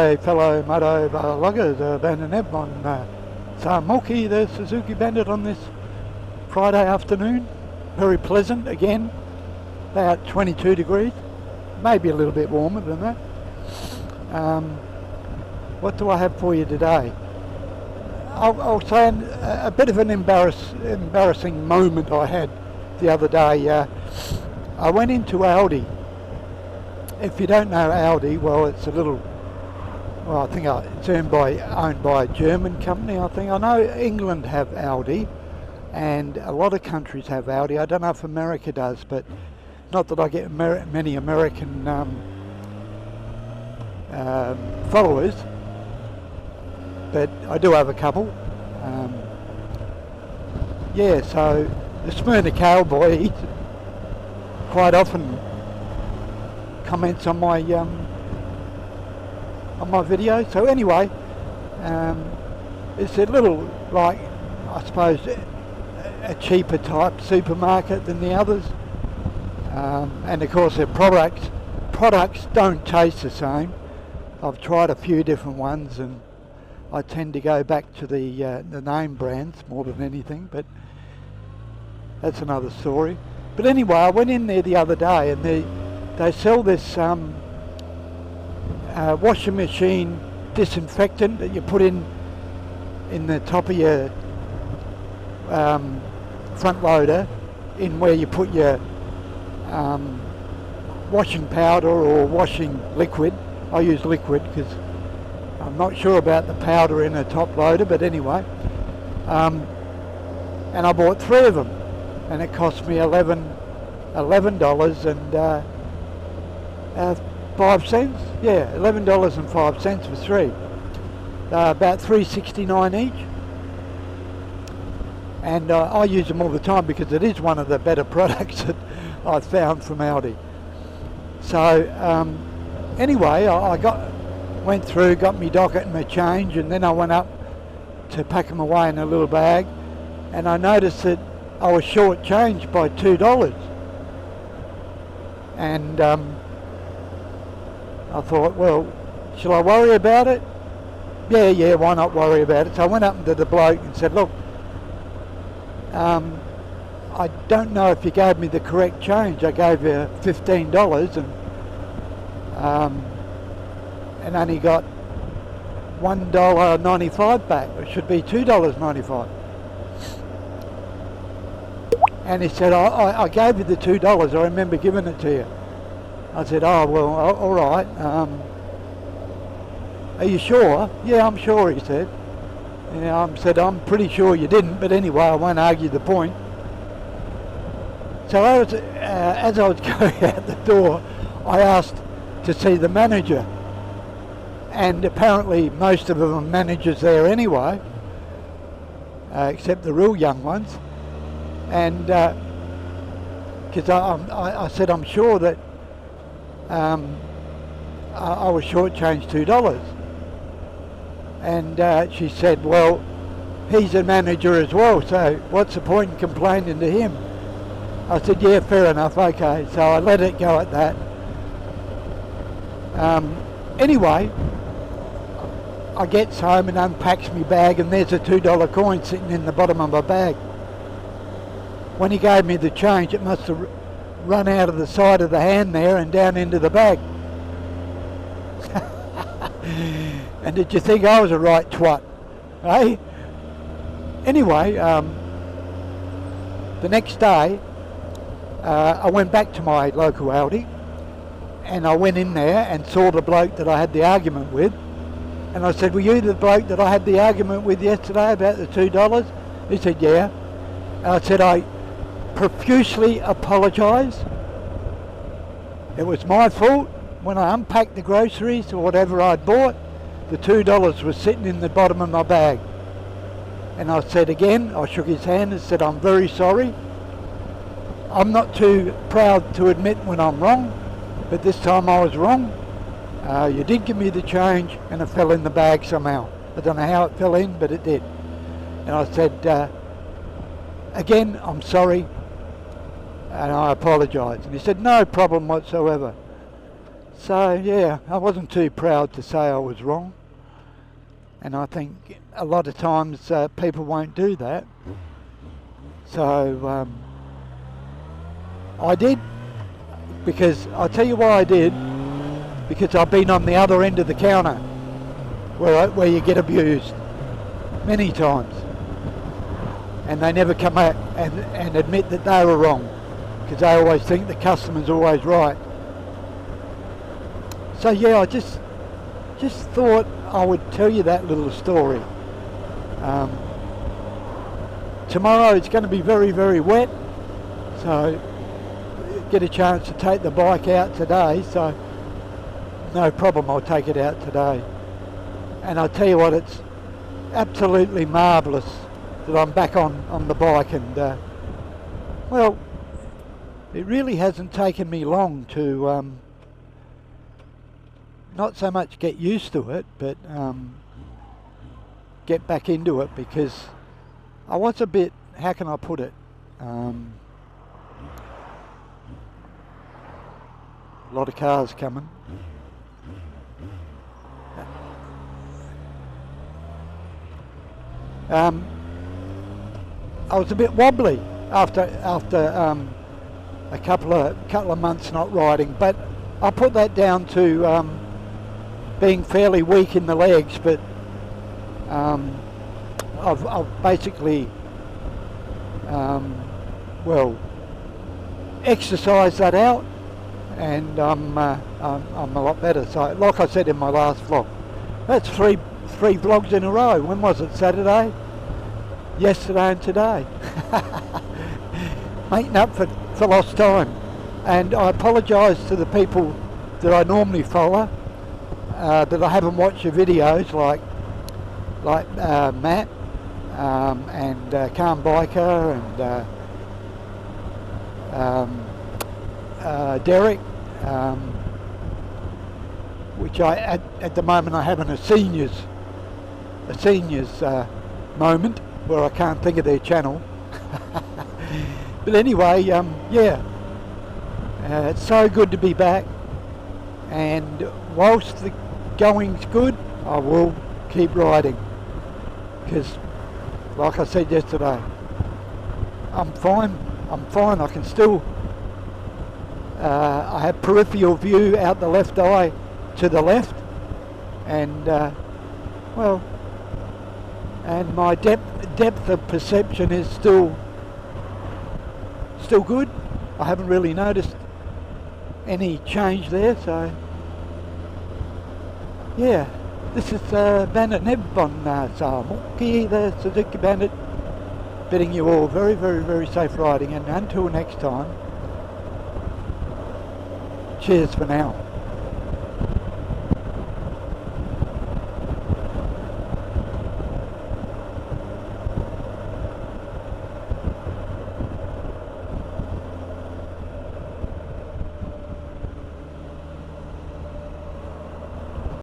G'day fellow moto loggers, Bandit Neb on Samoki, the Suzuki Bandit on this Friday afternoon. Very pleasant again, about 22 degrees, maybe a little bit warmer than that. What do I have for you today? I'll say a bit of an embarrassing moment I had the other day. I went into Audi. If you don't know Audi, well, it's a little, well, I think it's owned by a German company, I think. I know England have Audi, and a lot of countries have Audi. I don't know if America does, but not that I get many American followers, but I do have a couple. Yeah, so the Smyrna Cowboy, he quite often comments on my video. So anyway, it's a little, like, I suppose, a cheaper type supermarket than the others, and of course their products don't taste the same. I've tried a few different ones, and I tend to go back to the name brands more than anything, but that's another story. But anyway, I went in there the other day, and they sell this washing machine disinfectant that you put in the top of your front loader, in where you put your washing powder or washing liquid. I use liquid because I'm not sure about the powder in a top loader, but anyway. And I bought 3 of them, and it cost me $11 and 5 cents. Yeah, $11.05 for 3. About $3.69 each. And I use them all the time because it is one of the better products that I've found from Audi. So anyway, I went through, got me docket and my change, and then I went up to pack them away in a little bag, and I noticed that I was short changed by $2. And I thought, well, shall I worry about it? Yeah, why not worry about it? So I went up to the bloke and said, look, I don't know if you gave me the correct change. I gave you $15 and only got $1.95 back. It should be $2.95. And he said, I gave you the $2. I remember giving it to you. I said, oh, well, all right. Are you sure? Yeah, I'm sure, he said. And I said, I'm pretty sure you didn't, but anyway, I won't argue the point. So as I was going out the door, I asked to see the manager. And apparently most of them are managers there anyway, except the real young ones. And because I said I'm sure that I was shortchanged $2. And she said, well, he's a manager as well, so what's the point in complaining to him? I said, yeah, fair enough, okay. So I let it go at that. Anyway, I gets home and unpacks my bag, and there's a $2 coin sitting in the bottom of my bag. When he gave me the change, it must have run out of the side of the hand there and down into the bag. And did you think I was a right twat? Eh? Anyway, the next day, I went back to my local Audi, and I went in there and saw the bloke that I had the argument with. And I said, were you the bloke that I had the argument with yesterday about the $2? He said, yeah. And I said, I profusely apologise. It was my fault. When I unpacked the groceries or whatever I'd bought, the $2 was sitting in the bottom of my bag. And I said again, I shook his hand and said, I'm very sorry. I'm not too proud to admit when I'm wrong, but this time I was wrong. You did give me the change, and it fell in the bag somehow. I don't know how it fell in, but it did. And I said, again, I'm sorry, and I apologise. And he said, no problem whatsoever. So yeah, I wasn't too proud to say I was wrong, and I think a lot of times people won't do that. So I did, because I'll tell you why I did, because I've been on the other end of the counter where you get abused many times, and they never come out and admit that they were wrong, because they always think the customer's always right. So yeah, I just thought I would tell you that little story. Tomorrow it's going to be very, very wet, so get a chance to take the bike out today, so no problem, I'll take it out today. And I'll tell you what, it's absolutely marvellous that I'm back on the bike, and well, it really hasn't taken me long to not so much get used to it, but get back into it, because I was a bit, how can I put it, a lot of cars coming. I was a bit wobbly after a couple of months not riding, but I put that down to being fairly weak in the legs. But I've basically well, exercised that out, and I'm a lot better. So, like I said in my last vlog, that's three vlogs in a row. When was it? Saturday, yesterday, and today. Making up for lost time. And I apologise to the people that I normally follow, that I haven't watched your videos, like Matt and Calm Biker and Derek, which at the moment I have in a seniors moment where I can't think of their channel. But anyway, yeah, it's so good to be back, and whilst the going's good, I will keep riding, because like I said yesterday, I'm fine, I can still, I have peripheral view out the left eye to the left, and well, and my depth of perception is still good. I haven't really noticed any change there, so yeah, this is Bandit Neb on Sawamuki, the Suzuki Bandit, bidding you all very, very, very safe riding, and until next time, cheers for now.